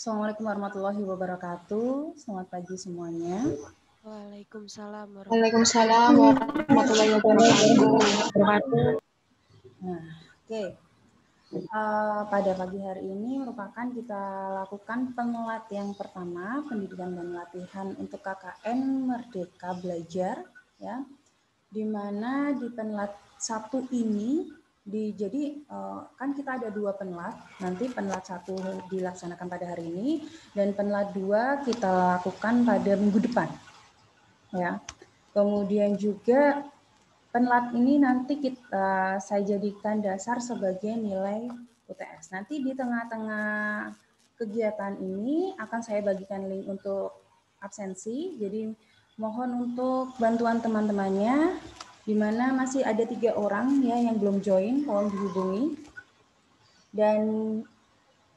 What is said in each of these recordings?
Assalamualaikum warahmatullahi wabarakatuh. Selamat pagi semuanya. Waalaikumsalam Waalaikumsalam warahmatullahi wabarakatuh. Nah, oke. Pada pagi hari ini merupakan kita lakukan pengelat yang pertama, pendidikan dan latihan untuk KKN Merdeka Belajar, ya. Di mana di penlat 1 ini jadi kan kita ada 2 penlat, nanti penlat 1 dilaksanakan pada hari ini dan penlat 2 kita lakukan pada minggu depan, ya. Kemudian juga penlat ini nanti saya jadikan dasar sebagai nilai UTS. Nanti di tengah-tengah kegiatan ini akan saya bagikan link untuk absensi, jadi mohon untuk bantuan teman-temannya, di mana masih ada 3 orang ya yang belum join, tolong dihubungi. Dan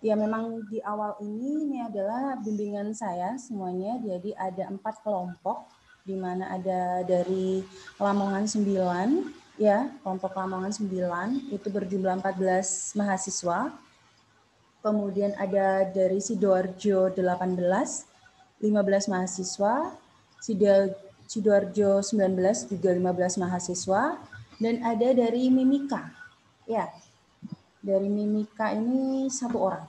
ya memang di awal ini adalah bimbingan saya semuanya, jadi ada 4 kelompok, di mana ada dari Lamongan 9, ya, kelompok Lamongan 9, itu berjumlah 14 mahasiswa. Kemudian ada dari Sidoarjo 18, 15 mahasiswa, Sidoarjo 19 juga 15 mahasiswa, dan ada dari Mimika. Ya, dari Mimika ini 1 orang.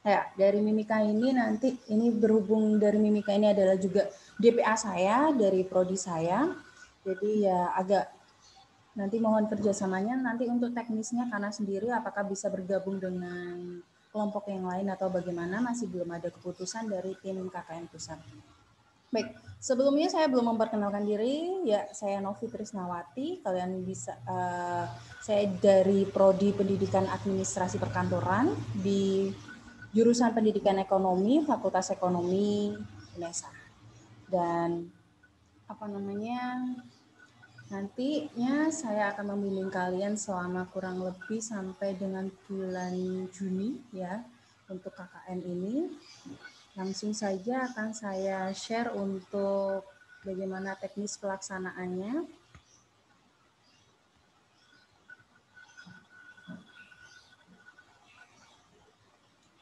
Ya, dari Mimika ini nanti, ini berhubung dari Mimika ini adalah juga DPA saya, dari prodi saya, jadi ya agak nanti mohon kerjasamanya nanti untuk teknisnya karena sendiri apakah bisa bergabung dengan kelompok yang lain atau bagaimana, masih belum ada keputusan dari tim KKN Pusat. Baik, sebelumnya saya belum memperkenalkan diri, ya saya Novi Trisnawati, kalian bisa, saya dari Prodi Pendidikan Administrasi Perkantoran di jurusan Pendidikan Ekonomi, Fakultas Ekonomi UNESA. Dan nantinya saya akan membimbing kalian selama kurang lebih sampai dengan bulan Juni ya untuk KKN ini. Langsung saja akan saya share untuk bagaimana teknis pelaksanaannya.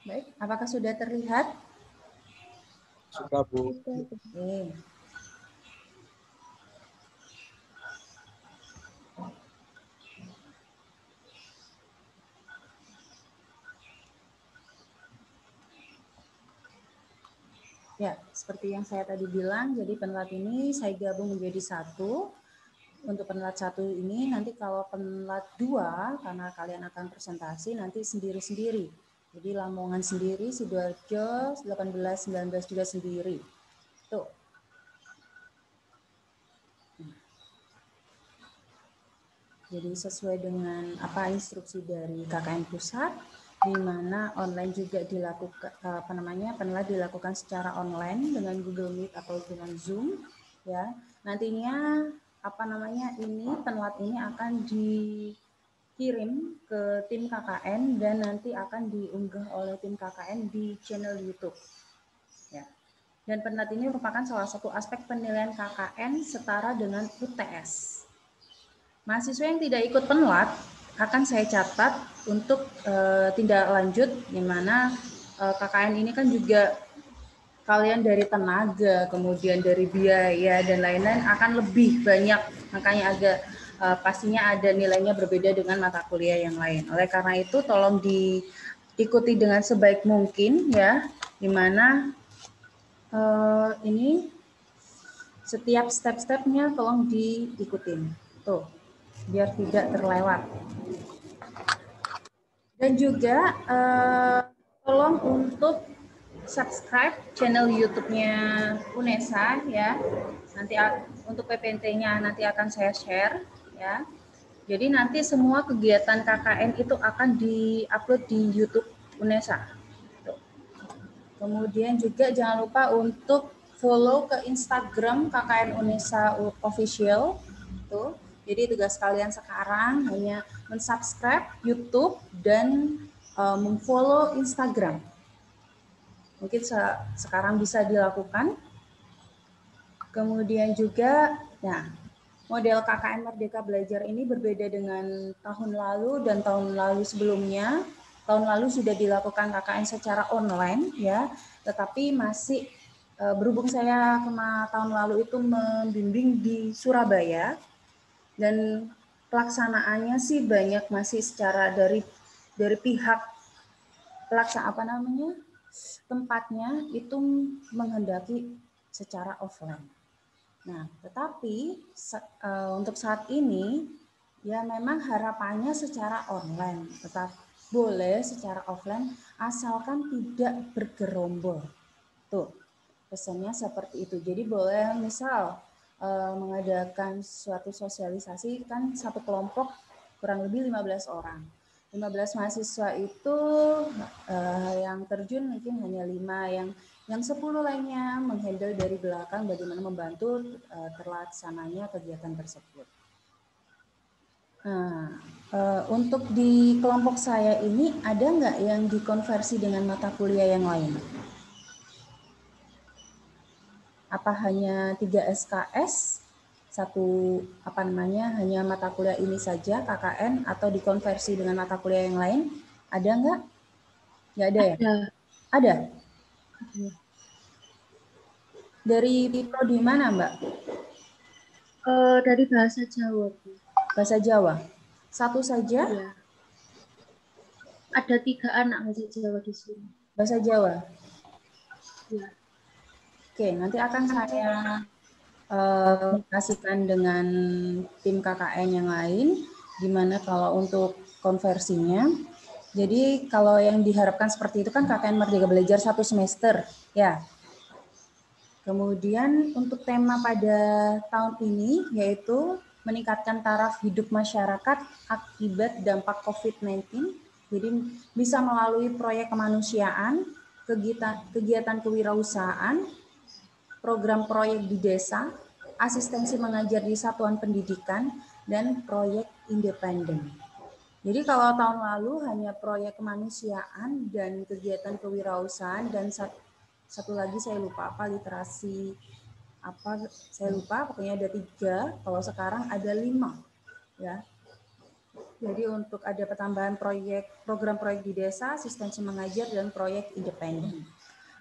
Baik, apakah sudah terlihat? Sudah, Bu. Oke. Ya, seperti yang saya tadi bilang, jadi penlat ini saya gabung menjadi 1. Untuk penlat 1 ini, nanti kalau penlat 2, karena kalian akan presentasi, nanti sendiri-sendiri. Jadi Lamongan sendiri, Sidoarjo 18, 19 juga sendiri. Tuh. Jadi sesuai dengan apa instruksi dari KKN Pusat, di mana online juga dilakukan penlat dilakukan secara online dengan Google Meet atau dengan Zoom, ya. Nantinya ini penlat ini akan dikirim ke tim KKN dan nanti akan diunggah oleh tim KKN di channel YouTube. Ya. Dan penlat ini merupakan salah satu aspek penilaian KKN setara dengan UTS. Mahasiswa yang tidak ikut penlat akan saya catat untuk tindak lanjut, di mana KKN ini kan juga kalian dari tenaga, kemudian dari biaya dan lain-lain akan lebih banyak, makanya agak pastinya ada nilainya berbeda dengan mata kuliah yang lain. Oleh karena itu tolong diikuti dengan sebaik mungkin ya, di mana ini setiap step-stepnya tolong diikutin. Tuh, biar tidak terlewat. Dan juga tolong untuk subscribe channel YouTube-nya UNESA ya. Nanti untuk PPNT-nya nanti akan saya share ya. Jadi nanti semua kegiatan KKN itu akan di-upload di YouTube UNESA. Tuh. Kemudian juga jangan lupa untuk follow ke Instagram KKN UNESA Official. Tuh. Jadi tugas kalian sekarang hanya mensubscribe YouTube dan memfollow Instagram. Mungkin sekarang bisa dilakukan. Kemudian juga, nah, model KKN Merdeka Belajar ini berbeda dengan tahun lalu dan tahun lalu sebelumnya. tahun lalu sudah dilakukan KKN secara online ya, tetapi masih berhubung saya tahun lalu itu membimbing di Surabaya dan pelaksanaannya sih banyak masih secara dari pihak tempatnya itu menghendaki secara offline. Nah, tetapi untuk saat ini ya memang harapannya secara online, tetap boleh secara offline asalkan tidak bergerombol. Tuh, pesannya seperti itu. Jadi boleh misal mengadakan suatu sosialisasi kan satu kelompok kurang lebih 15 orang. 15 mahasiswa itu yang terjun mungkin hanya 5, yang 10 lainnya menghandle dari belakang bagaimana membantu terlaksananya kegiatan tersebut. Nah, untuk di kelompok saya ini ada nggak yang dikonversi dengan mata kuliah yang lain? Apa hanya 3 SKS, hanya mata kuliah ini saja KKN atau dikonversi dengan mata kuliah yang lain? Ada nggak? Nggak ada ya? Ada. Dari prodi mana, Mbak? Dari bahasa Jawa, Bu. Bahasa Jawa. Satu saja? Iya. Ada 3 anak bahasa Jawa di sini. Bahasa Jawa. Iya. Oke, nanti akan saya kasihkan dengan tim KKN yang lain, gimana kalau untuk konversinya. Jadi kalau yang diharapkan seperti itu kan KKN Merdeka Belajar 1 semester, ya. Kemudian untuk tema pada tahun ini yaitu meningkatkan taraf hidup masyarakat akibat dampak COVID-19. Jadi bisa melalui proyek kemanusiaan, kegiatan kewirausahaan, program proyek di desa, asistensi mengajar di satuan pendidikan, dan proyek independen. Jadi kalau tahun lalu hanya proyek kemanusiaan dan kegiatan kewirausahaan dan satu lagi saya lupa apa, literasi apa saya lupa, pokoknya ada 3, kalau sekarang ada 5 ya. Jadi untuk ada pertambahan program proyek di desa, asistensi mengajar, dan proyek independen.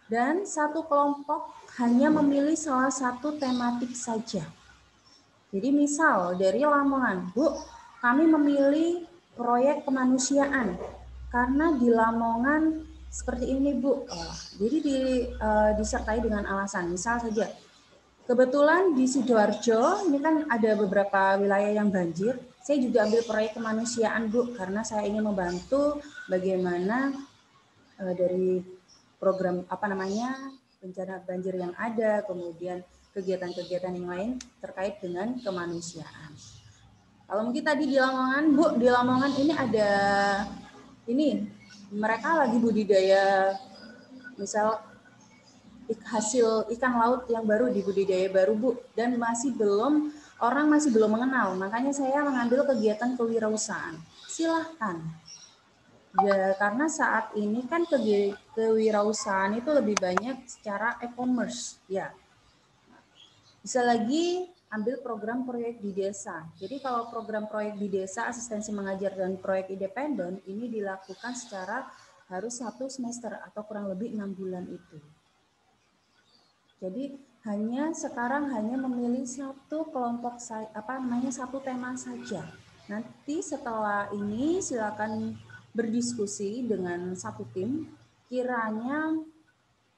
Dan satu kelompok hanya memilih salah satu tematik saja. Jadi misal dari Lamongan, Bu, kami memilih proyek kemanusiaan karena di Lamongan seperti ini, Bu. Jadi disertai dengan alasan, misal saja, kebetulan di Sidoarjo ini kan ada beberapa wilayah yang banjir. Saya juga ambil proyek kemanusiaan, Bu, karena saya ingin membantu bagaimana dari program bencana banjir yang ada, kemudian kegiatan-kegiatan yang lain terkait dengan kemanusiaan. Kalau mungkin tadi di Lamongan, Bu, di Lamongan ini ada mereka lagi budidaya misal hasil ikan laut yang baru dibudidaya baru, Bu, dan orang masih belum mengenal. Makanya saya mengambil kegiatan kewirausahaan. Silahkan. Ya, karena saat ini kan kewirausahaan itu lebih banyak secara e-commerce, ya. Bisa lagi ambil program proyek di desa. Jadi kalau program proyek di desa, asistensi mengajar, dan proyek independen, ini dilakukan secara harus 1 semester atau kurang lebih 6 bulan itu. Jadi sekarang hanya memilih satu kelompok satu tema saja. Nanti setelah ini silakan berdiskusi dengan satu tim, kiranya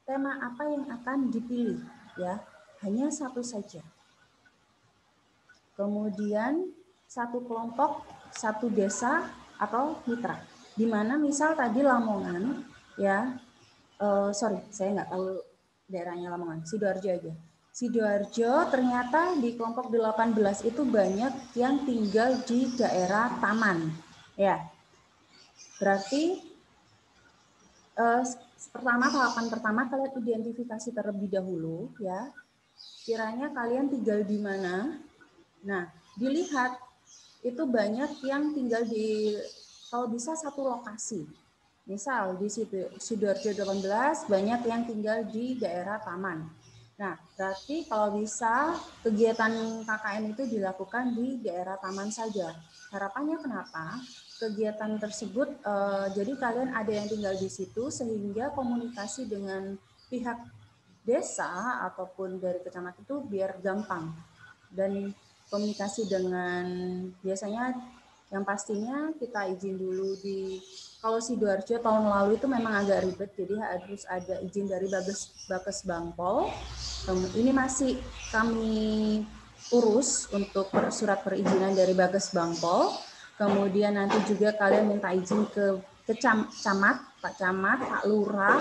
tema apa yang akan dipilih, ya. Hanya satu saja. Kemudian satu kelompok, satu desa atau mitra. Di mana misal tadi Lamongan, ya. Saya nggak tahu daerahnya Lamongan, Sidoarjo aja. Sidoarjo ternyata di kelompok 18 itu banyak yang tinggal di daerah taman, ya. Berarti tahapan pertama kalian identifikasi terlebih dahulu, ya. Kiranya kalian tinggal di mana. Nah, dilihat itu banyak yang tinggal kalau bisa satu lokasi. Misal di Sidoarjo 18 banyak yang tinggal di daerah taman. Nah, berarti kalau bisa kegiatan KKN itu dilakukan di daerah taman saja. Harapannya kenapa? kegiatan tersebut, jadi kalian ada yang tinggal di situ sehingga komunikasi dengan pihak desa ataupun dari kecamatan itu biar gampang, dan komunikasi dengan biasanya yang pastinya kita izin dulu kalau Sidoarjo tahun lalu itu memang agak ribet, jadi harus ada izin dari Bakes Bangpol. Ini masih kami urus untuk surat perizinan dari Bakes Bangpol. Kemudian nanti juga kalian minta izin ke camat, Pak Camat, Pak Lurah.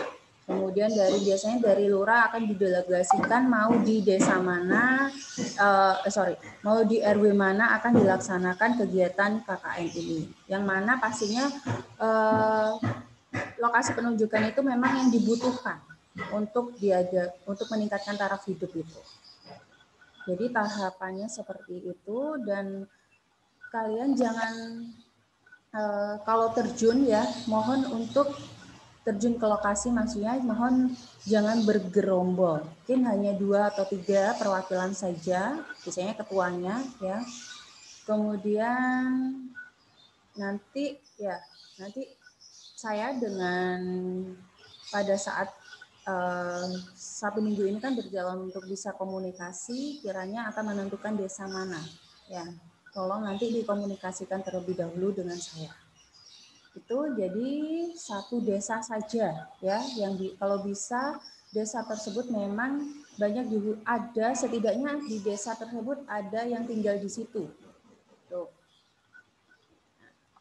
Kemudian biasanya dari Lurah akan didelegasikan mau di desa mana, mau di RW mana akan dilaksanakan kegiatan KKN ini. Yang mana pastinya lokasi penunjukan itu memang yang dibutuhkan untuk meningkatkan taraf hidup itu. Jadi tahapannya seperti itu, dan kalian jangan kalau terjun ya, mohon untuk terjun ke lokasi, maksudnya mohon jangan bergerombol. Mungkin hanya 2 atau 3 perwakilan saja, biasanya ketuanya ya. Kemudian nanti saya dengan pada saat Sabtu Minggu ini kan berjalan untuk bisa komunikasi, kiranya akan menentukan desa mana ya. Tolong nanti dikomunikasikan terlebih dahulu dengan saya. Itu jadi satu desa saja ya, kalau bisa desa tersebut memang ada setidaknya di desa tersebut ada yang tinggal di situ. Tuh.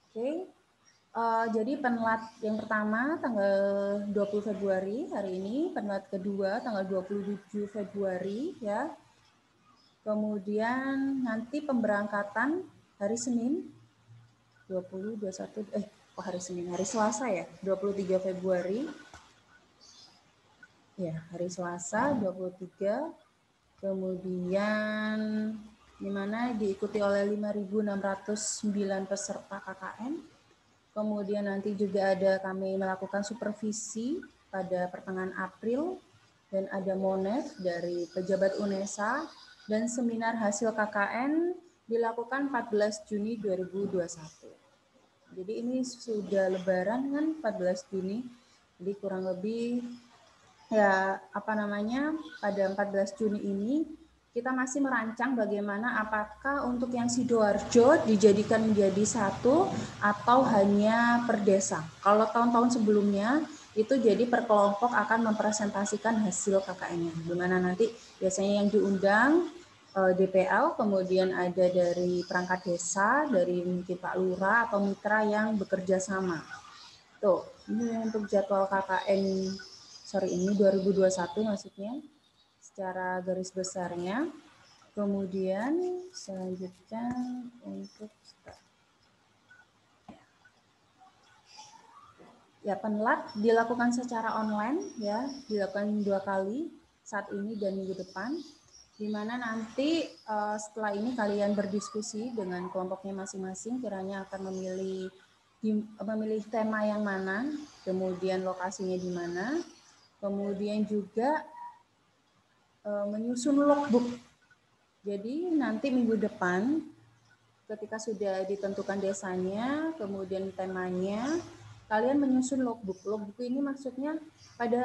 Oke. Jadi penlat yang pertama tanggal 20 Februari hari ini, penlat kedua tanggal 27 Februari ya. Kemudian nanti pemberangkatan hari Senin hari Selasa ya, 23 Februari. Ya, hari Selasa 23. Kemudian di mana diikuti oleh 5.609 peserta KKN. Kemudian nanti juga kami melakukan supervisi pada pertengahan April, dan ada MONEF dari pejabat UNESA, dan seminar hasil KKN dilakukan 14 Juni 2021. Jadi ini sudah Lebaran kan 14 Juni, jadi kurang lebih pada 14 Juni ini kita masih merancang bagaimana apakah untuk yang Sidoarjo dijadikan menjadi satu atau hanya per desa. Kalau tahun-tahun sebelumnya itu jadi per kelompok akan mempresentasikan hasil KKN-nya. Di mana nanti biasanya yang diundang DPL, kemudian ada dari perangkat desa, dari mungkin Pak Lurah atau mitra yang bekerja sama. Tuh, ini untuk jadwal KKN ini 2021 maksudnya secara garis besarnya. Kemudian selanjutnya untuk penlat dilakukan secara online ya, dilakukan 2 kali saat ini dan minggu depan, di mana nanti setelah ini kalian berdiskusi dengan kelompoknya masing-masing, kiranya akan memilih tema yang mana, kemudian lokasinya di mana, kemudian juga menyusun logbook. Jadi nanti minggu depan ketika sudah ditentukan desanya, kemudian temanya, kalian menyusun logbook. Logbook ini maksudnya pada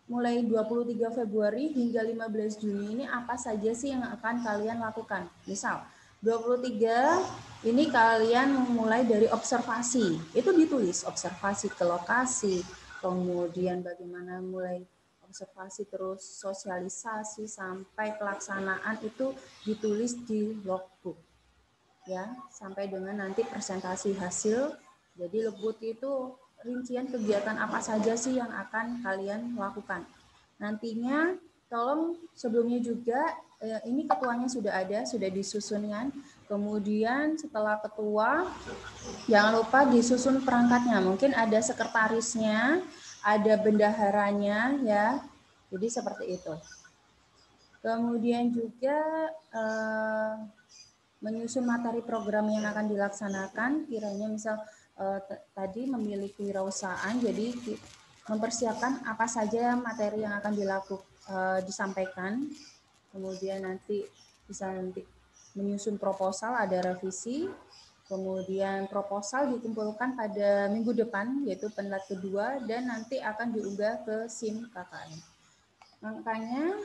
mulai 23 Februari hingga 15 Juni ini apa saja sih yang akan kalian lakukan. Misal 23 ini kalian memulai dari observasi. Itu ditulis observasi ke lokasi, kemudian bagaimana mulai observasi terus sosialisasi sampai pelaksanaan itu ditulis di logbook ya, sampai dengan nanti presentasi hasil. Jadi logbook itu rincian kegiatan apa saja sih yang akan kalian lakukan. Nantinya tolong sebelumnya juga ini ketuanya sudah ada, sudah disusunkan. Kemudian setelah ketua jangan lupa disusun perangkatnya. Mungkin ada sekretarisnya, ada bendaharanya ya. Jadi seperti itu. Kemudian juga menyusun materi program yang akan dilaksanakan, kiranya misal tadi memilih kewirausahaan, jadi mempersiapkan apa saja materi yang akan disampaikan. Kemudian nanti bisa menyusun proposal, ada revisi. Kemudian proposal dikumpulkan pada minggu depan, yaitu penlat kedua, dan nanti akan diunggah ke SIM KKN. Makanya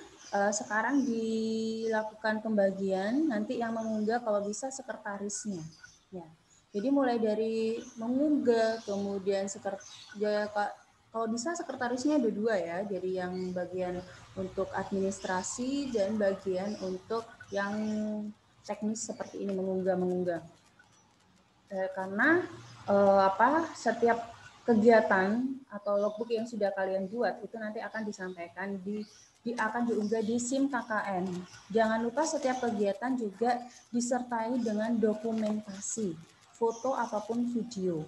sekarang dilakukan pembagian, nanti yang mengunggah kalau bisa sekretarisnya. Ya. Jadi mulai dari mengunggah, kemudian kalau bisa sekretarisnya ada 2 ya, jadi yang bagian untuk administrasi dan bagian untuk yang teknis seperti ini, mengunggah. Karena setiap kegiatan atau logbook yang sudah kalian buat itu nanti akan disampaikan akan diunggah di SIM KKN. Jangan lupa setiap kegiatan juga disertai dengan dokumentasi, foto ataupun video.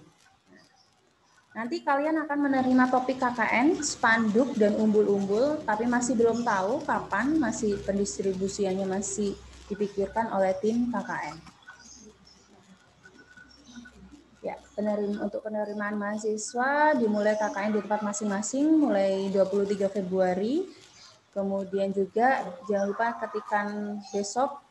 Nanti kalian akan menerima topik KKN, spanduk dan umbul-umbul, tapi masih belum tahu kapan, masih pendistribusiannya masih dipikirkan oleh tim KKN. Ya, untuk penerimaan mahasiswa dimulai KKN di tempat masing-masing mulai 23 Februari. Kemudian juga jangan lupa ketikan besok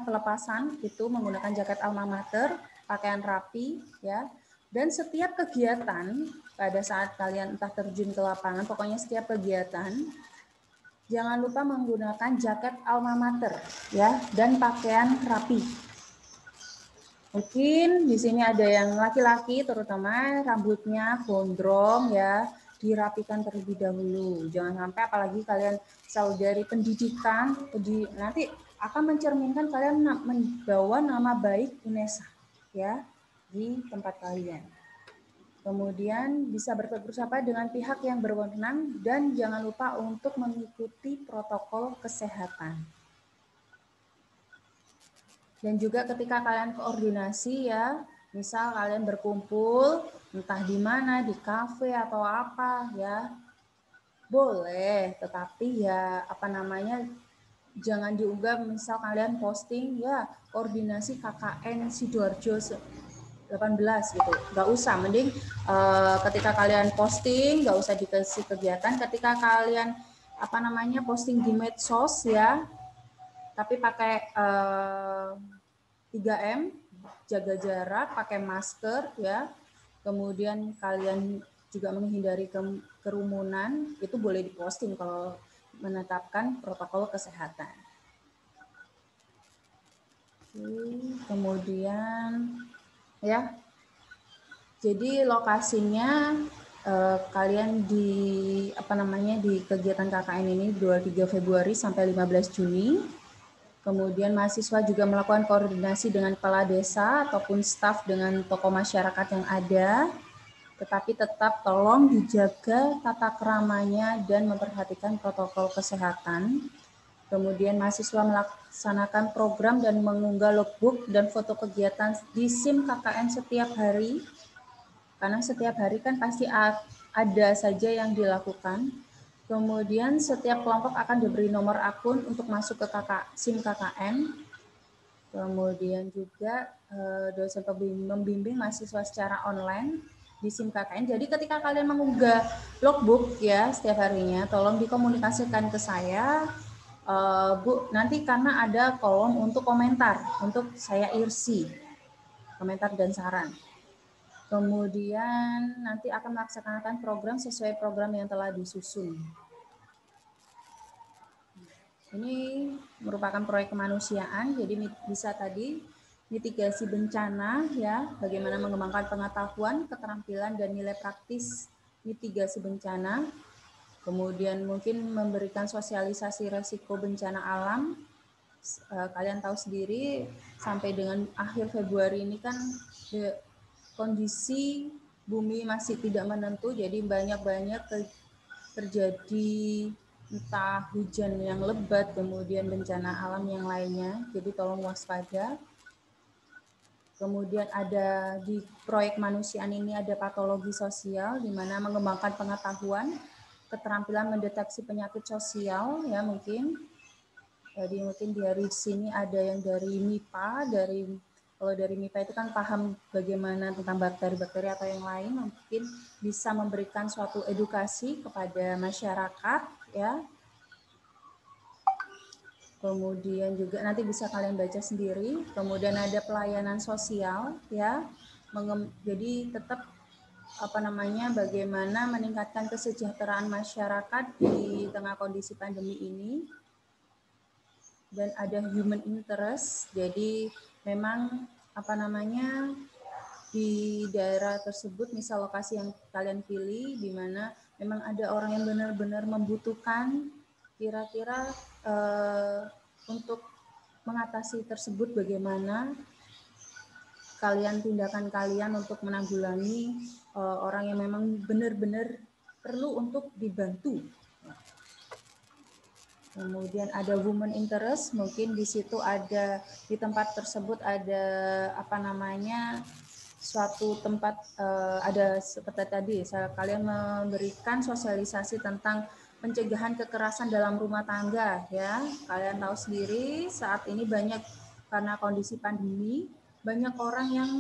pelepasan itu menggunakan jaket alma mater, pakaian rapi ya. Dan setiap kegiatan pada saat kalian entah terjun ke lapangan, pokoknya setiap kegiatan jangan lupa menggunakan jaket alma mater ya dan pakaian rapi. Mungkin di sini ada yang laki-laki terutama rambutnya gondrong ya, dirapikan terlebih dahulu. Jangan sampai apalagi kalian saudari pendidikan, nanti akan mencerminkan kalian membawa nama baik UNESA ya di tempat kalian. Kemudian bisa bertegur sapa dengan pihak yang berwenang dan jangan lupa untuk mengikuti protokol kesehatan. Dan juga ketika kalian koordinasi ya, misal kalian berkumpul entah di mana, di kafe atau apa ya, boleh, tetapi ya jangan diunggah misal kalian posting ya koordinasi KKN Sidoarjo 18 gitu, nggak usah, mending ketika kalian posting nggak usah dikasih kegiatan, ketika kalian posting di medsos ya, tapi pakai 3M, jaga jarak, pakai masker ya, kemudian kalian juga menghindari kerumunan, itu boleh diposting kalau menetapkan protokol kesehatan. Kemudian ya, jadi lokasinya kalian di kegiatan KKN ini 23 Februari sampai 15 Juni. Kemudian mahasiswa juga melakukan koordinasi dengan kepala desa ataupun staf dengan tokoh masyarakat yang ada. Tetapi tetap tolong dijaga tata keramanya dan memperhatikan protokol kesehatan. Kemudian mahasiswa melaksanakan program dan mengunggah logbook dan foto kegiatan di SIM KKN setiap hari. Karena setiap hari kan pasti ada saja yang dilakukan. Kemudian setiap kelompok akan diberi nomor akun untuk masuk ke SIM KKN. Kemudian juga dosen membimbing mahasiswa secara online di SIM KKN. Jadi ketika kalian mengunggah logbook ya setiap harinya, tolong dikomunikasikan ke saya. Bu, nanti karena ada kolom untuk komentar, untuk saya irsi, komentar dan saran. Kemudian nanti akan melaksanakan program sesuai program yang telah disusun. Ini merupakan proyek kemanusiaan, jadi bisa tadi mitigasi bencana ya, bagaimana mengembangkan pengetahuan, keterampilan dan nilai praktis mitigasi bencana. Kemudian mungkin memberikan sosialisasi resiko bencana alam. Kalian tahu sendiri sampai dengan akhir Februari ini kan kondisi bumi masih tidak menentu, jadi banyak terjadi entah hujan yang lebat, kemudian bencana alam yang lainnya, jadi tolong waspada. Kemudian ada di proyek kemanusiaan ini ada patologi sosial, di mana mengembangkan pengetahuan, keterampilan mendeteksi penyakit sosial ya mungkin. Jadi mungkin dari sini ada yang dari MIPA, kalau dari MIPA itu kan paham bagaimana tentang bakteri-bakteri atau yang lain, mungkin bisa memberikan suatu edukasi kepada masyarakat ya. Kemudian juga nanti bisa kalian baca sendiri. Kemudian ada pelayanan sosial ya. Jadi tetap bagaimana meningkatkan kesejahteraan masyarakat di tengah kondisi pandemi ini. Dan ada human interest. Jadi memang di daerah tersebut, misal lokasi yang kalian pilih di mana memang ada orang yang benar-benar membutuhkan, kira-kira untuk mengatasi tersebut bagaimana tindakan kalian untuk menanggulangi orang yang memang benar-benar perlu untuk dibantu. Kemudian ada women interest, mungkin di situ ada, di tempat tersebut ada suatu tempat, ada seperti tadi kalian memberikan sosialisasi tentang pencegahan kekerasan dalam rumah tangga ya. Kalian tahu sendiri saat ini banyak, karena kondisi pandemi, banyak orang yang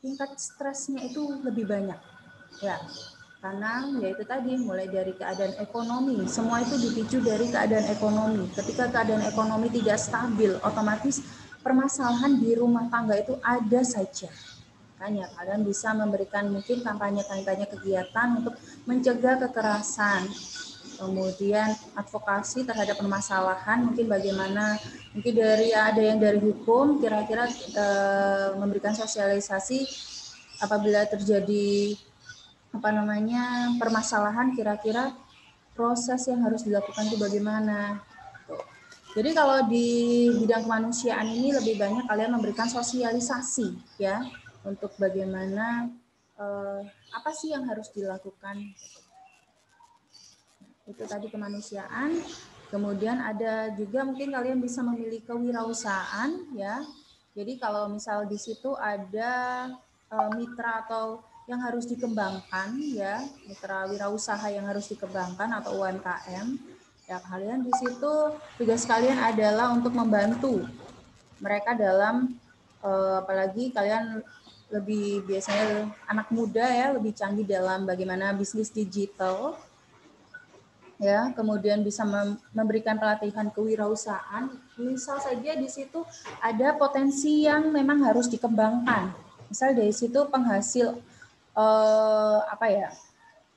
tingkat stresnya itu lebih banyak ya, karena yaitu tadi mulai dari keadaan ekonomi, semua itu dipicu dari keadaan ekonomi. Ketika keadaan ekonomi tidak stabil, otomatis permasalahan di rumah tangga itu ada saja. Makanya kalian bisa memberikan mungkin kampanye-kampanye kegiatan untuk mencegah kekerasan, kemudian advokasi terhadap permasalahan, mungkin bagaimana, mungkin ada yang dari hukum, kira-kira memberikan sosialisasi apabila terjadi permasalahan, kira-kira proses yang harus dilakukan itu bagaimana. Jadi kalau di bidang kemanusiaan ini lebih banyak kalian memberikan sosialisasi ya, untuk bagaimana apa sih yang harus dilakukan. Itu tadi kemanusiaan. Kemudian ada juga mungkin kalian bisa memilih kewirausahaan ya. Jadi kalau misal di situ ada mitra atau yang harus dikembangkan ya, mitra wirausaha yang harus dikembangkan atau UMKM, ya kalian di situ tugas kalian adalah untuk membantu mereka dalam apalagi kalian lebih biasanya anak muda ya, lebih canggih dalam bagaimana bisnis digital ya, kemudian bisa memberikan pelatihan kewirausahaan. Misal saja di situ ada potensi yang memang harus dikembangkan. Misal dari situ penghasil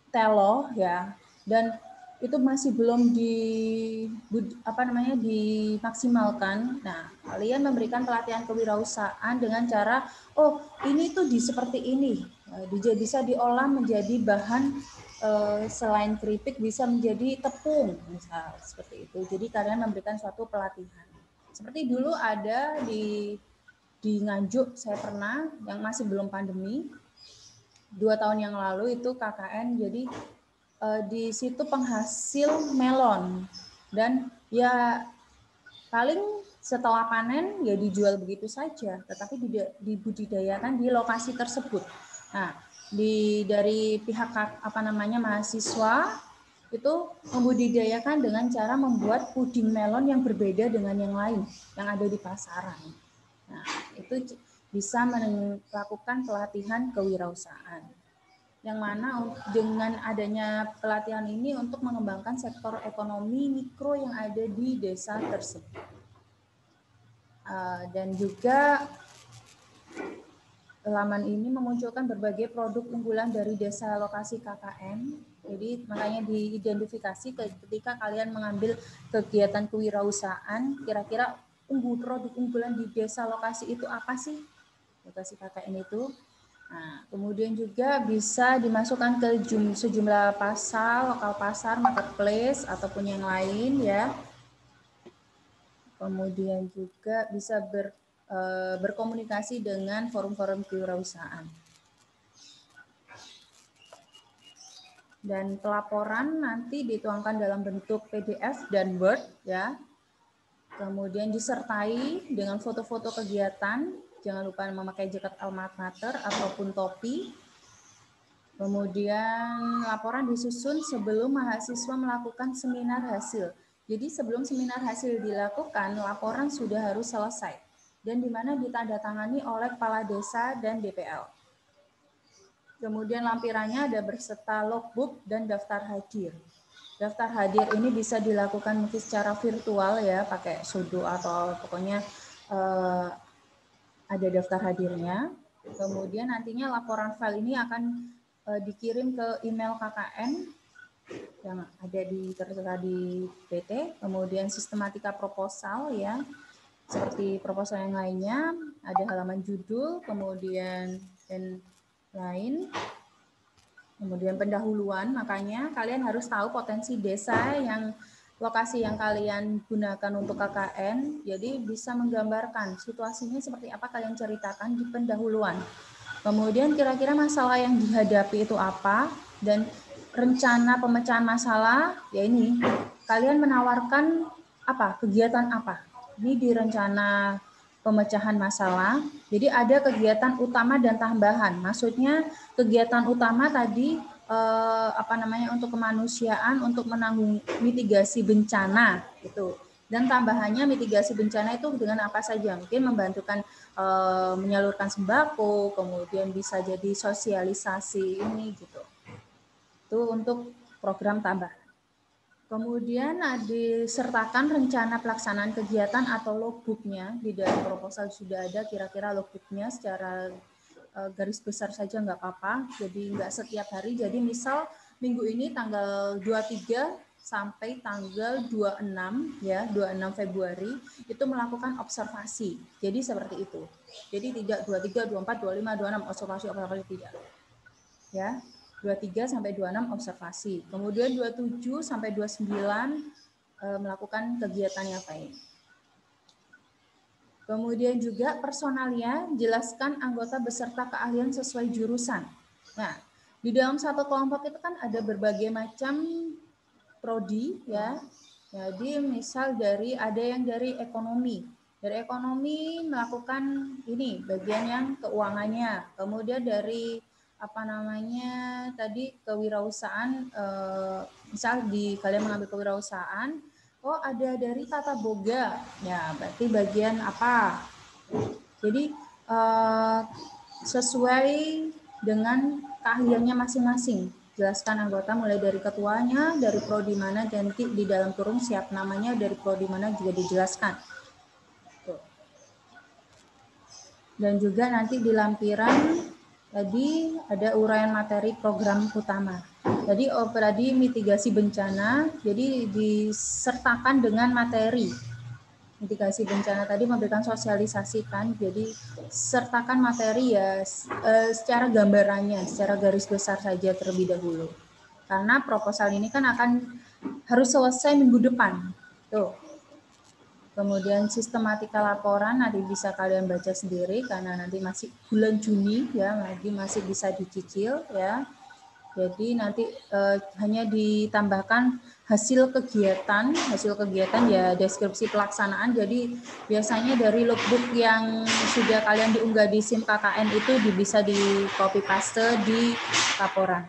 telo ya, dan itu masih belum dimaksimalkan. Nah, kalian memberikan pelatihan kewirausahaan dengan cara, oh ini tuh seperti ini, bisa diolah menjadi bahan selain keripik bisa menjadi tepung, misal seperti itu. Jadi kalian memberikan suatu pelatihan. Seperti dulu ada di Nganjuk, saya pernah yang masih belum pandemi, 2 tahun yang lalu itu KKN. Jadi di situ penghasil melon, dan ya paling setelah panen ya dijual begitu saja, tetapi dibudidayakan di lokasi tersebut. Nah, dari pihak mahasiswa itu membudidayakan dengan cara membuat puding melon yang berbeda dengan yang lain yang ada di pasaran. Nah, itu bisa melakukan pelatihan kewirausahaan, yang mana dengan adanya pelatihan ini untuk mengembangkan sektor ekonomi mikro yang ada di desa tersebut. Dan juga laman ini memunculkan berbagai produk unggulan dari desa lokasi KKN. Jadi makanya diidentifikasi ketika kalian mengambil kegiatan kewirausahaan, kira-kira produk unggulan di desa lokasi itu apa sih? Lokasi KKN itu. Nah, kemudian juga bisa dimasukkan ke sejumlah pasar, lokal pasar, marketplace, ataupun yang lain ya. Kemudian juga bisa berkomunikasi dengan forum-forum kewirausahaan. Dan pelaporan nanti dituangkan dalam bentuk PDF dan Word ya. Kemudian disertai dengan foto-foto kegiatan. Jangan lupa memakai jaket alma mater ataupun topi. Kemudian laporan disusun sebelum mahasiswa melakukan seminar hasil. Jadi sebelum seminar hasil dilakukan, laporan sudah harus selesai. Dan di mana ditandatangani oleh kepala desa dan DPL. Kemudian lampirannya ada berserta logbook dan daftar hadir. Daftar hadir ini bisa dilakukan mungkin secara virtual ya, pakai sudo atau pokoknya ada daftar hadirnya. Kemudian nantinya laporan file ini akan dikirim ke email KKN yang ada tertera di PT. Kemudian sistematika proposal ya, seperti proposal yang lainnya, ada halaman judul, kemudian dan lain. Kemudian pendahuluan, makanya kalian harus tahu potensi desa yang lokasi yang kalian gunakan untuk KKN, jadi bisa menggambarkan situasinya seperti apa kalian ceritakan di pendahuluan. Kemudian kira-kira masalah yang dihadapi itu apa, dan rencana pemecahan masalah, ya ini, kalian menawarkan apa, kegiatan apa. Ini di rencana pemecahan masalah, jadi ada kegiatan utama dan tambahan. Maksudnya kegiatan utama tadi untuk kemanusiaan, untuk menanggung mitigasi bencana itu. Dan tambahannya mitigasi bencana itu dengan apa saja? Mungkin membantukan menyalurkan sembako, kemudian bisa jadi sosialisasi ini gitu. Itu untuk program tambahan. Kemudian disertakan rencana pelaksanaan kegiatan atau logbooknya. Di dalam proposal sudah ada kira-kira logbooknya secara garis besar saja nggak apa-apa. Jadi nggak setiap hari. Jadi misal minggu ini tanggal 23 sampai tanggal 26 ya, 26 Februari itu melakukan observasi. Jadi seperti itu. Jadi tidak 23, 24, 25, 26 observasi tidak. Ya. 23 sampai 26 observasi. Kemudian 27 sampai 29 melakukan kegiatan yang lain. Kemudian juga personalia, jelaskan anggota beserta keahlian sesuai jurusan. Nah, di dalam satu kelompok itu kan ada berbagai macam prodi ya. Jadi misal ada yang dari ekonomi. Dari ekonomi melakukan ini bagian yang keuangannya. Kemudian dari tadi kewirausahaan, misal kalian mengambil kewirausahaan, oh ada dari tata boga, ya berarti bagian apa? Jadi sesuai dengan keahliannya masing-masing. Jelaskan anggota mulai dari ketuanya, dari prodi mana, dan di dalam kurung siap namanya, dari prodi mana juga dijelaskan. Tuh. Dan juga nanti di lampiran tadi ada uraian materi program utama. Jadi tadi mitigasi bencana, jadi disertakan dengan materi. Mitigasi bencana tadi memberikan sosialisasi kan, jadi sertakan materi ya secara gambarannya, secara garis besar saja terlebih dahulu. Karena proposal ini kan harus selesai minggu depan. Tuh. Kemudian sistematika laporan nanti bisa kalian baca sendiri karena nanti masih bulan Juni ya, masih bisa dicicil ya. Jadi nanti hanya ditambahkan hasil kegiatan ya deskripsi pelaksanaan. Jadi biasanya dari logbook yang sudah kalian diunggah di SIM KKN itu bisa di copy paste di laporan.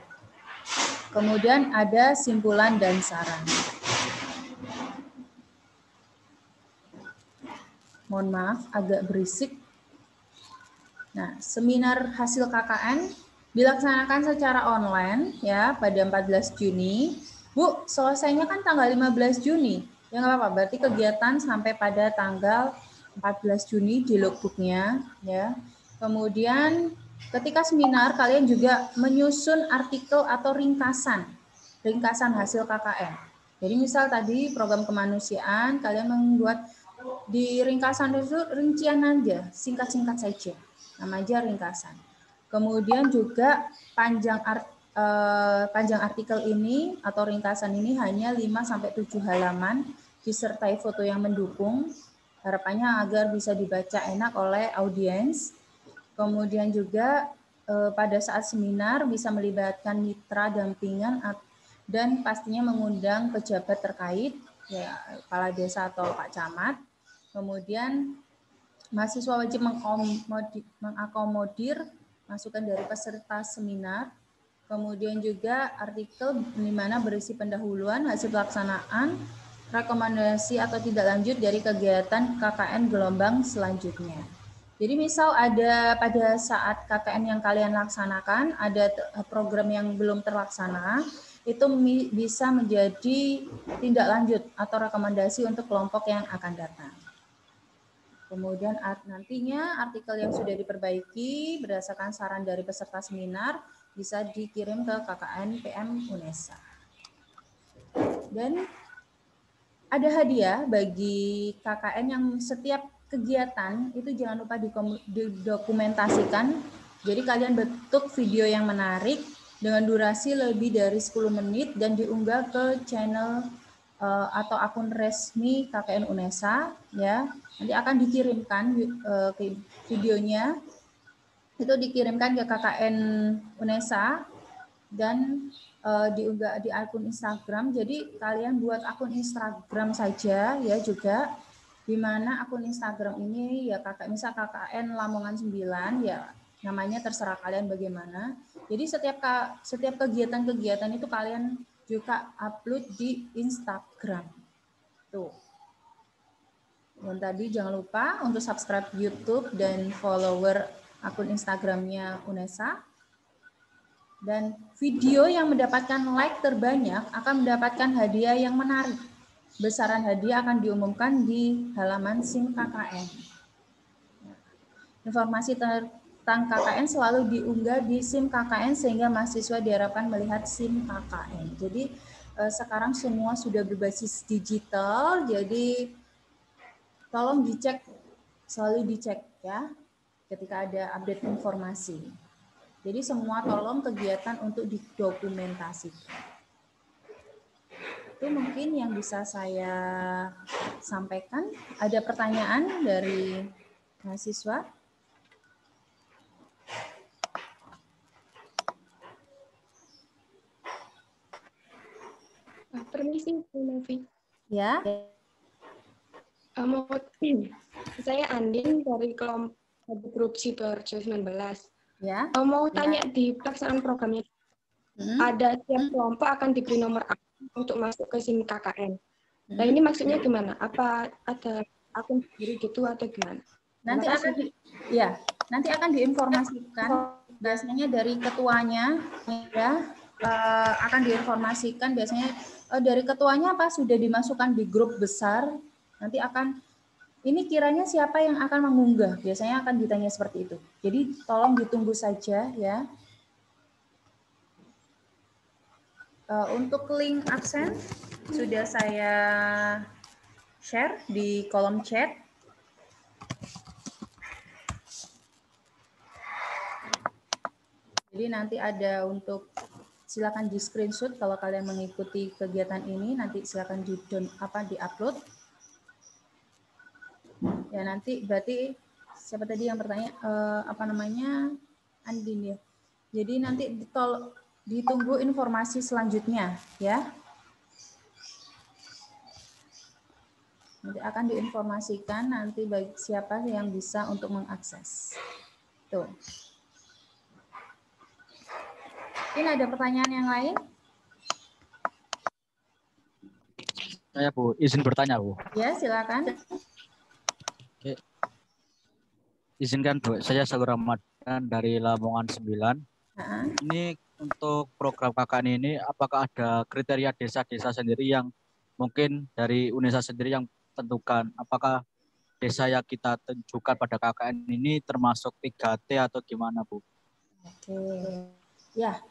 Kemudian ada simpulan dan saran. Mohon maaf, agak berisik. Nah, seminar hasil KKN dilaksanakan secara online ya pada 14 Juni. Bu, selesainya kan tanggal 15 Juni. Ya nggak apa-apa, berarti kegiatan sampai pada tanggal 14 Juni di logbooknya ya. Kemudian ketika seminar kalian juga menyusun artikel atau ringkasan hasil KKN. Jadi misal tadi program kemanusiaan, kalian membuat di ringkasan itu rincian aja, singkat-singkat saja, nama aja ringkasan. Kemudian juga panjang artikel ini atau ringkasan ini hanya 5-7 halaman, disertai foto yang mendukung, harapannya agar bisa dibaca enak oleh audiens. Kemudian juga pada saat seminar bisa melibatkan mitra dampingan dan pastinya mengundang pejabat terkait, ya kepala desa atau Pak Camat. Kemudian mahasiswa wajib mengakomodir masukan dari peserta seminar. Kemudian juga artikel di mana berisi pendahuluan, hasil pelaksanaan, rekomendasi atau tidak lanjut dari kegiatan KKN gelombang selanjutnya. Jadi misal ada pada saat KKN yang kalian laksanakan, ada program yang belum terlaksana, itu bisa menjadi tindak lanjut atau rekomendasi untuk kelompok yang akan datang. Kemudian nantinya artikel yang sudah diperbaiki berdasarkan saran dari peserta seminar bisa dikirim ke KKN PM UNESA. Dan ada hadiah bagi KKN yang setiap kegiatan itu jangan lupa didokumentasikan. Jadi kalian bentuk video yang menarik dengan durasi lebih dari 10 menit dan diunggah ke channel atau akun resmi KKN UNESA ya. Nanti akan dikirimkan ke videonya itu dikirimkan ke KKN UNESA dan diunggah di akun Instagram. Jadi kalian buat akun Instagram saja ya juga, di mana akun Instagram ini ya misal KKN Lamongan 9 ya namanya terserah kalian bagaimana. Jadi setiap kegiatan-kegiatan itu kalian juga upload di Instagram. Tuh. Dan tadi jangan lupa untuk subscribe YouTube dan follower akun Instagramnya UNESA. Dan video yang mendapatkan like terbanyak akan mendapatkan hadiah yang menarik. Besaran hadiah akan diumumkan di halaman SIM KKN. Informasi tentang KKN selalu diunggah di SIM KKN sehingga mahasiswa diharapkan melihat SIM KKN. Jadi sekarang semua sudah berbasis digital, jadi tolong dicek, selalu dicek ya ketika ada update informasi. Jadi semua tolong kegiatan untuk didokumentasikan. Itu mungkin yang bisa saya sampaikan. Ada pertanyaan dari mahasiswa? Permisi, Bu Novi. Ya. Saya Andin dari kelompok grup Sidoarjo 19. Ya. Mau tanya di pelaksanaan programnya, ada tiap kelompok akan diberi nomor akun untuk masuk ke SIM KKN. Nah ini maksudnya gimana? Apa ada akun sendiri gitu atau gimana? Nanti akan diinformasikan biasanya dari ketuanya ya akan diinformasikan biasanya dari ketuanya apa sudah dimasukkan di grup besar, nanti akan ini kiranya siapa yang akan mengunggah, biasanya akan ditanya seperti itu. Jadi tolong ditunggu saja ya. Untuk link absen sudah saya share di kolom chat. Jadi nanti ada untuk silakan di screenshot kalau kalian mengikuti kegiatan ini, nanti silakan di-upload. Ya nanti berarti siapa tadi yang bertanya Andin ya. Jadi nanti ditunggu informasi selanjutnya ya. Nanti akan diinformasikan nanti bagi siapa yang bisa untuk mengakses. Tuh. Ini ada pertanyaan yang lain? Saya Bu, izin bertanya Bu. Ya silakan. Oke. Izinkan Bu, saya Sagur Ramadan dari Lamongan 9. Ini untuk program KKN ini apakah ada kriteria desa-desa sendiri yang mungkin dari UNESA sendiri yang tentukan? Apakah desa yang kita tunjukkan pada KKN ini termasuk 3T atau gimana Bu? Oke. Ya.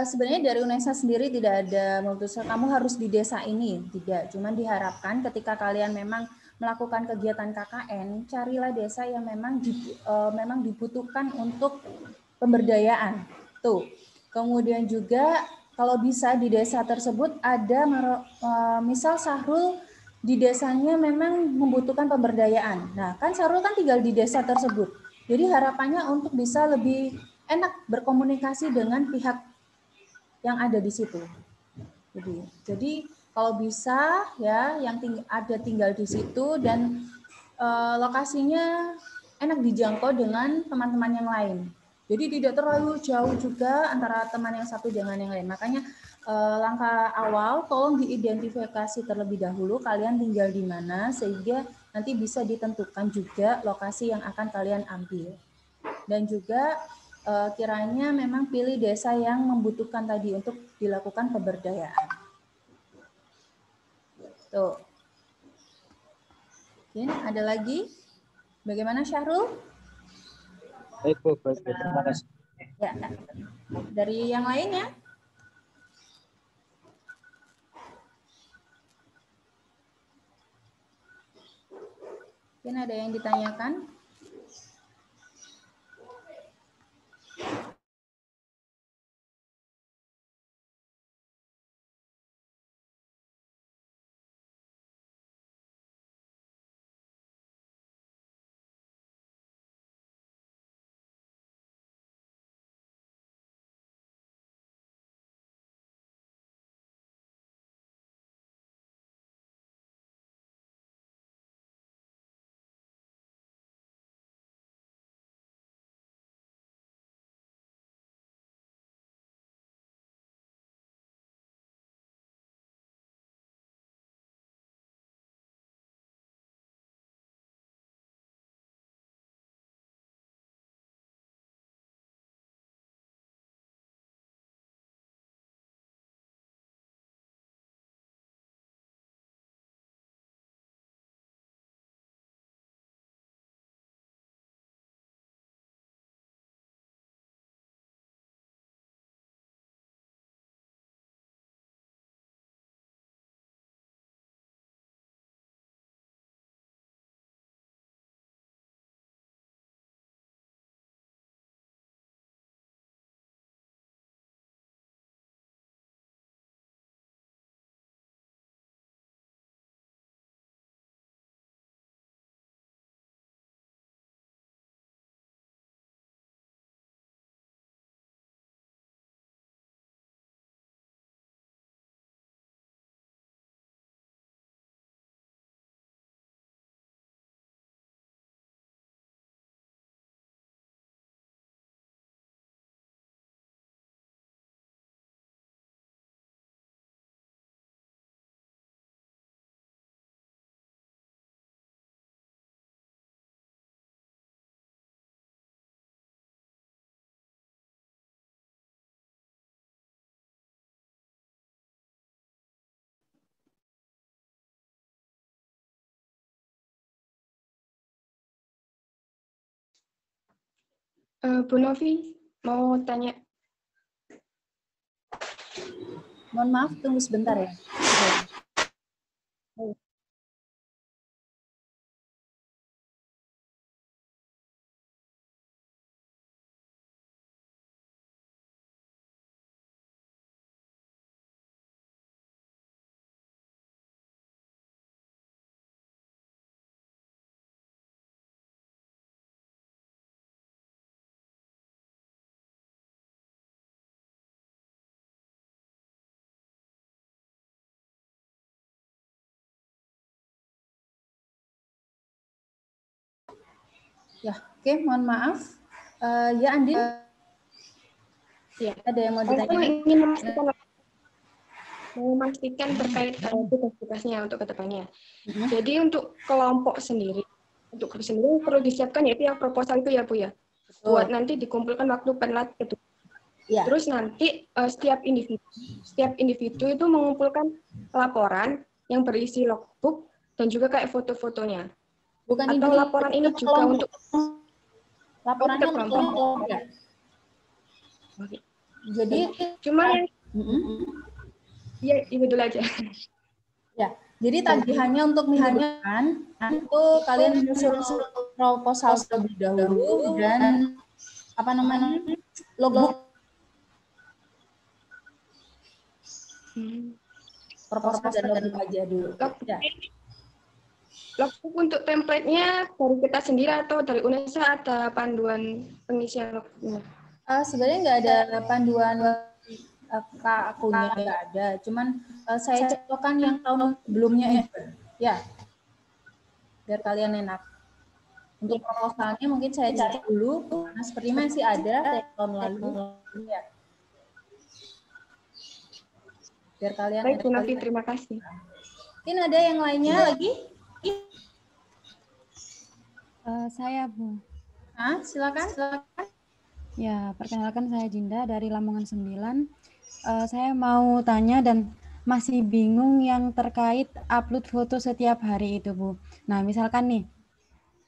Sebenarnya dari UNESA sendiri tidak ada memutuskan kamu harus di desa ini, tidak. Cuman diharapkan ketika kalian memang melakukan kegiatan KKN, carilah desa yang memang dibutuhkan untuk pemberdayaan. Tuh. Kemudian juga kalau bisa di desa tersebut ada misal Sahrul di desanya memang membutuhkan pemberdayaan. Nah, kan Sahrul kan tinggal di desa tersebut. Jadi harapannya untuk bisa lebih enak berkomunikasi dengan pihak yang ada di situ. Jadi kalau bisa ya yang tinggal di situ dan lokasinya enak dijangkau dengan teman-teman yang lain. Jadi tidak terlalu jauh juga antara teman yang satu dengan yang lain. Makanya langkah awal tolong diidentifikasi terlebih dahulu kalian tinggal di mana sehingga nanti bisa ditentukan juga lokasi yang akan kalian ambil. Dan juga kiranya memang pilih desa yang membutuhkan tadi untuk dilakukan pemberdayaan. Tuh. Oke, ada lagi? Bagaimana Syahrul? Baik Bu, baik. Terima kasih. Ya, dari yang lainnya? Mungkin ada yang ditanyakan? Bu Novi mau tanya. Mohon maaf, tunggu sebentar ya. Ya, oke, mohon maaf. Ya, Andin. Ya, ada yang mau ditanya? Saya ingin memastikan terkait tugas-tugasnya untuk kedepannya. Jadi untuk kelompok sendiri, untuk grup sendiri perlu disiapkan yaitu yang proposal itu ya Bu ya. Buat nanti dikumpulkan waktu penlat kedua. Ya. Terus nanti setiap individu itu mengumpulkan laporan yang berisi logbook dan juga kayak foto-fotonya. Bukan atau individu, laporan ini juga kelompok. untuk Laporannya untuk kelompok. Ya. Jadi cuma yang ya itu dulu aja. Ya, jadi tagihannya untuk minggu depan itu kalian menyusun proposal terlebih dahulu dan apa namanya logbook. Proposal dan logbook aja dulu. Ya. Logbook untuk template-nya dari kita sendiri atau dari UNESA ada panduan pengisian logbooknya? Sebenarnya nggak ada panduan akunnya, nggak ada. Cuman saya cocokkan yang tahun sebelumnya ya, biar kalian enak. Untuk proposalnya mungkin saya cari dulu, karena sepertinya masih ada dari tahun lalu. Ya. Biar kalian baik, Bu Novi, terima kasih. Mungkin ada yang lainnya lagi? Saya, Bu. Silakan. Ya, perkenalkan saya Jinda dari Lamongan 9. Saya mau tanya dan masih bingung yang terkait upload foto setiap hari itu, Bu. Nah, misalkan nih,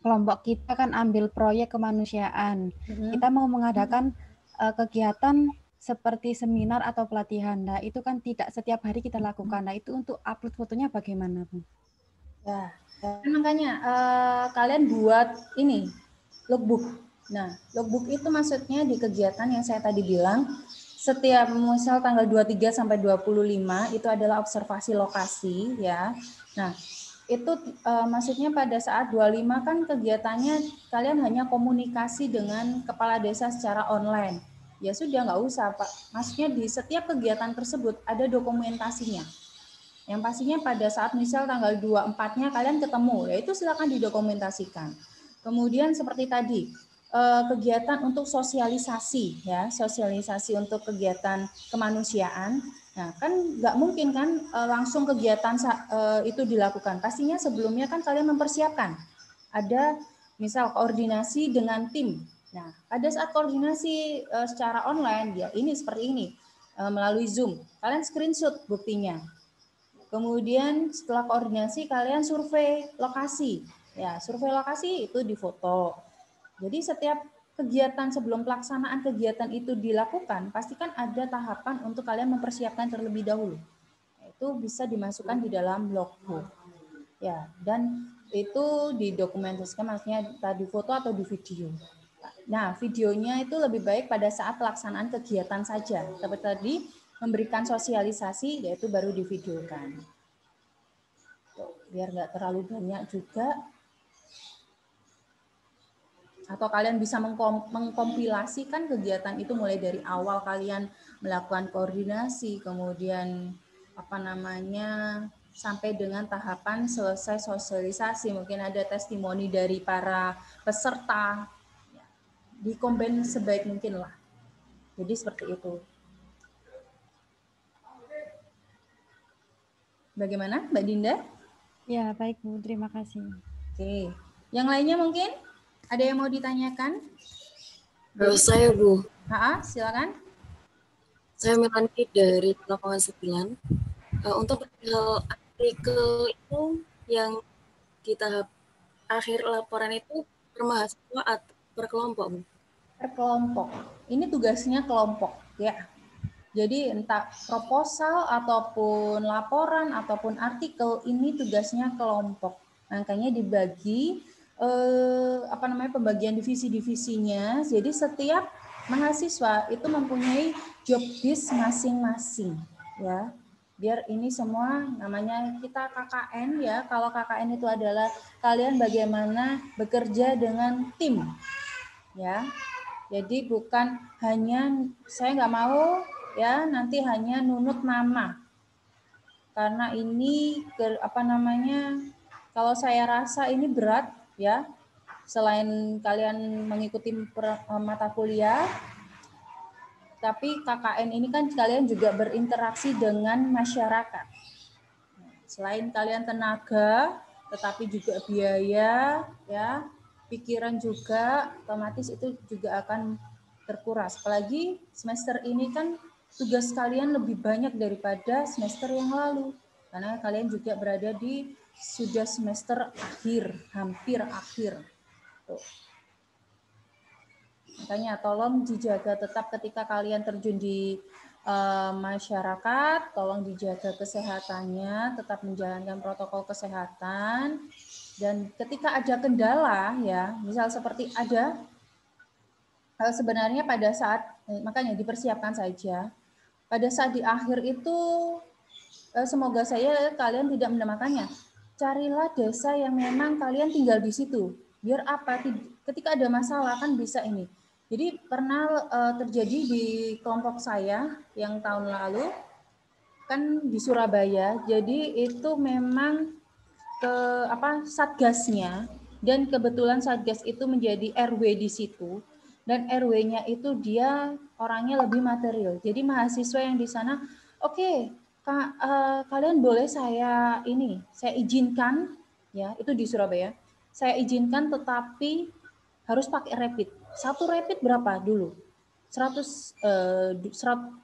kelompok kita kan ambil proyek kemanusiaan. Kita mau mengadakan kegiatan seperti seminar atau pelatihan. Nah, itu kan tidak setiap hari kita lakukan. Nah, itu untuk upload fotonya bagaimana, Bu? Ya, makanya kalian buat ini logbook. Nah, logbook itu maksudnya di kegiatan yang saya tadi bilang, setiap misal tanggal 23 sampai 25 itu adalah observasi lokasi ya. Nah, itu maksudnya pada saat 25 kan kegiatannya kalian hanya komunikasi dengan kepala desa secara online. Ya sudah nggak usah Pak. Maksudnya di setiap kegiatan tersebut ada dokumentasinya. Yang pastinya pada saat misal tanggal 24-nya kalian ketemu, ya itu silakan didokumentasikan. Kemudian seperti tadi, kegiatan untuk sosialisasi ya, sosialisasi untuk kegiatan kemanusiaan. Nah, kan nggak mungkin kan langsung kegiatan itu dilakukan. Pastinya sebelumnya kan kalian mempersiapkan. Ada misal koordinasi dengan tim. Nah, pada saat koordinasi secara online, ya ini seperti ini, melalui Zoom. Kalian screenshot buktinya. Kemudian setelah koordinasi kalian survei lokasi. Ya, survei lokasi itu difoto. Jadi setiap kegiatan sebelum pelaksanaan kegiatan itu dilakukan, pastikan ada tahapan untuk kalian mempersiapkan terlebih dahulu. Itu bisa dimasukkan di dalam logbook. Ya, dan itu didokumentasikan maksudnya tadi foto atau di video. Nah, videonya itu lebih baik pada saat pelaksanaan kegiatan saja. Seperti tadi memberikan sosialisasi, yaitu baru divideokan. Biar nggak terlalu banyak juga. Atau kalian bisa mengkompilasikan kegiatan itu mulai dari awal kalian melakukan koordinasi, kemudian sampai dengan tahapan selesai sosialisasi. Mungkin ada testimoni dari para peserta. Dikombin sebaik mungkin lah. Jadi seperti itu. Bagaimana, Mbak Dinda? Ya, baik Bu. Terima kasih. Oke. Yang lainnya mungkin? Ada yang mau ditanyakan? Saya, Bu. Silakan. Saya Melani dari lapangan 9. Untuk artikel itu yang di tahap akhir laporan itu per mahasiswa atau per kelompok, Bu? Per kelompok. Ini tugasnya kelompok, ya. Jadi entah proposal ataupun laporan ataupun artikel ini tugasnya kelompok. Makanya dibagi pembagian divisi-divisinya. Jadi setiap mahasiswa itu mempunyai job desk masing-masing, ya. Biar ini semua namanya kita KKN ya. Kalau KKN itu adalah kalian bagaimana bekerja dengan tim, ya. Jadi bukan hanya saya nggak mau ya nanti hanya nunut nama, karena ini kalau saya rasa ini berat ya. Selain kalian mengikuti mata kuliah, tapi KKN ini kan kalian juga berinteraksi dengan masyarakat. Selain kalian tenaga, tetapi juga biaya ya, pikiran juga otomatis itu juga akan terkuras. Apalagi semester ini kan tugas kalian lebih banyak daripada semester yang lalu. Karena kalian juga berada di sudah semester akhir, hampir akhir. Tuh. Makanya tolong dijaga tetap ketika kalian terjun di masyarakat, tolong dijaga kesehatannya, tetap menjalankan protokol kesehatan. Dan ketika ada kendala ya, misal seperti ada sebenarnya pada saat makanya dipersiapkan saja. Pada saat di akhir itu semoga kalian tidak menamakannya. Carilah desa yang memang kalian tinggal di situ. Biar apa? Ketika ada masalah kan bisa ini. Jadi pernah terjadi di kelompok saya yang tahun lalu kan di Surabaya. Jadi itu memang satgasnya, dan kebetulan satgas itu menjadi RW di situ, dan RW-nya itu dia orangnya lebih material. Jadi mahasiswa yang di sana, oke, kalian boleh saya izinkan ya, itu di Surabaya. Saya izinkan tetapi harus pakai rapid. Satu rapid berapa dulu? 250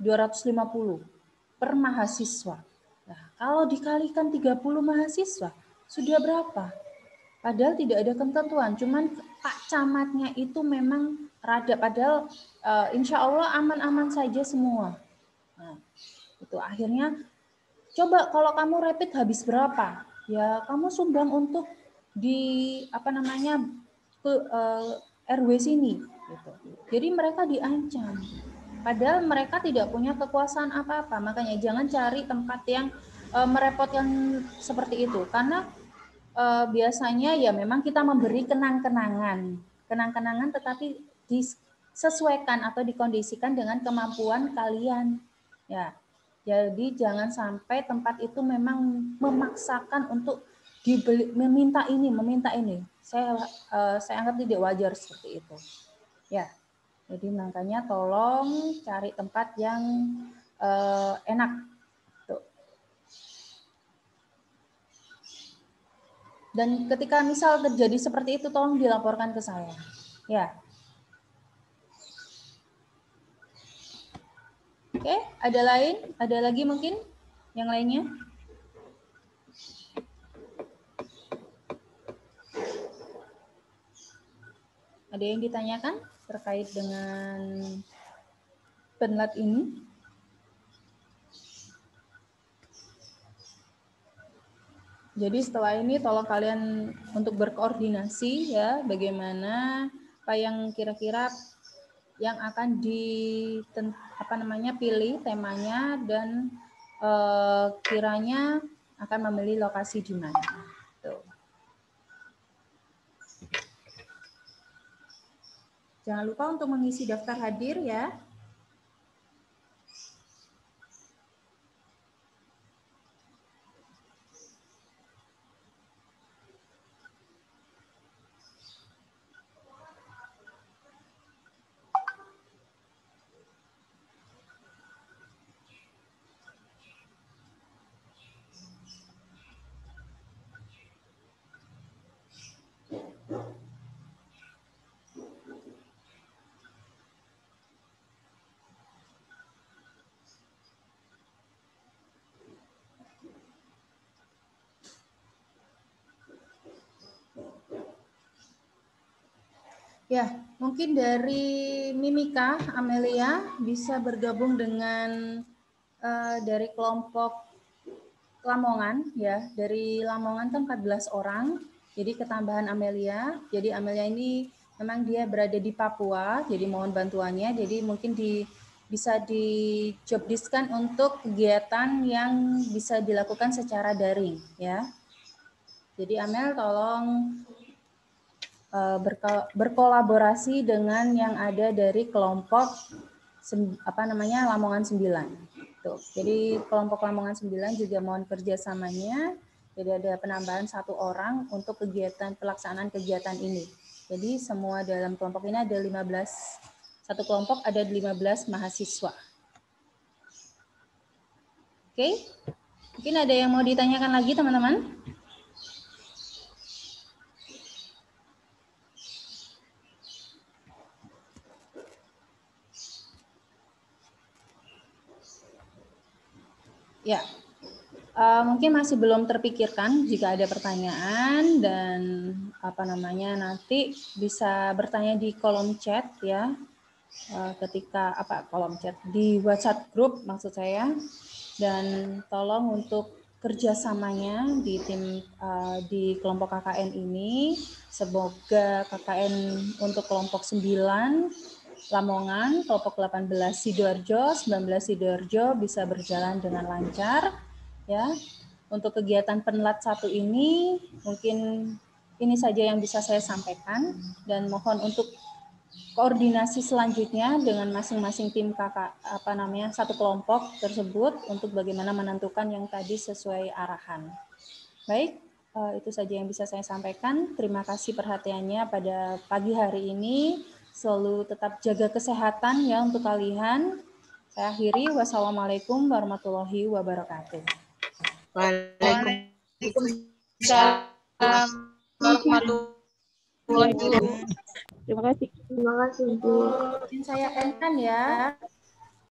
per mahasiswa. Nah, kalau dikalikan 30 mahasiswa, sudah berapa? Padahal tidak ada ketentuan, cuman Pak Camatnya itu memang rada, padahal insya Allah aman-aman saja semua. Nah, itu akhirnya, coba kalau kamu rapid habis berapa? Ya kamu sumbang untuk di RW sini. Gitu. Jadi mereka diancam. Padahal mereka tidak punya kekuasaan apa-apa. Makanya jangan cari tempat yang merepotkan seperti itu, karena biasanya ya memang kita memberi kenang-kenangan, tetapi disesuaikan atau dikondisikan dengan kemampuan kalian. Ya, jadi jangan sampai tempat itu memang memaksakan untuk meminta ini. Saya anggap tidak wajar seperti itu. Ya, jadi makanya tolong cari tempat yang enak. Dan ketika misal terjadi seperti itu, tolong dilaporkan ke saya. Ya. Oke, ada lain? Ada lagi mungkin yang lainnya? Ada yang ditanyakan terkait dengan penlat ini? Jadi setelah ini tolong kalian untuk berkoordinasi ya, bagaimana apa yang kira-kira yang akan pilih temanya dan kiranya akan memilih lokasi di mana. Tuh. Jangan lupa untuk mengisi daftar hadir ya. Ya, mungkin dari Mimika, Amelia bisa bergabung dengan dari kelompok Lamongan ya. Dari Lamongan kan 14 orang. Jadi ketambahan Amelia. Jadi Amelia ini memang dia berada di Papua, jadi mohon bantuannya. Jadi mungkin bisa di job disk-kan untuk kegiatan yang bisa dilakukan secara daring ya. Jadi Amel tolong berkolaborasi dengan yang ada dari kelompok Lamongan 9. Tuh. Jadi kelompok Lamongan 9 juga mohon kerjasamanya. Jadi ada penambahan 1 orang untuk pelaksanaan kegiatan ini. Jadi semua dalam kelompok ini ada 15, satu kelompok ada 15 mahasiswa. Oke, mungkin ada yang mau ditanyakan lagi teman-teman? Ya, mungkin masih belum terpikirkan. Jika ada pertanyaan dan nanti bisa bertanya di kolom chat ya. Ketika kolom chat di WhatsApp group maksud saya. Dan tolong untuk kerjasamanya di tim di kelompok KKN ini. Semoga KKN untuk kelompok 9 Lamongan, kelompok 18 Sidoarjo, 19 Sidoarjo bisa berjalan dengan lancar ya. Untuk kegiatan penlat 1 ini mungkin ini saja yang bisa saya sampaikan dan mohon untuk koordinasi selanjutnya dengan masing-masing tim satu kelompok tersebut untuk bagaimana menentukan yang tadi sesuai arahan. Baik, itu saja yang bisa saya sampaikan. Terima kasih perhatiannya pada pagi hari ini. Selalu tetap jaga kesehatan ya untuk kalian. Saya akhiri. Wassalamualaikum warahmatullahi wabarakatuh. Waalaikumsalam warahmatullahi Terima kasih. Terima kasih, Bu. Izin saya endkan ya.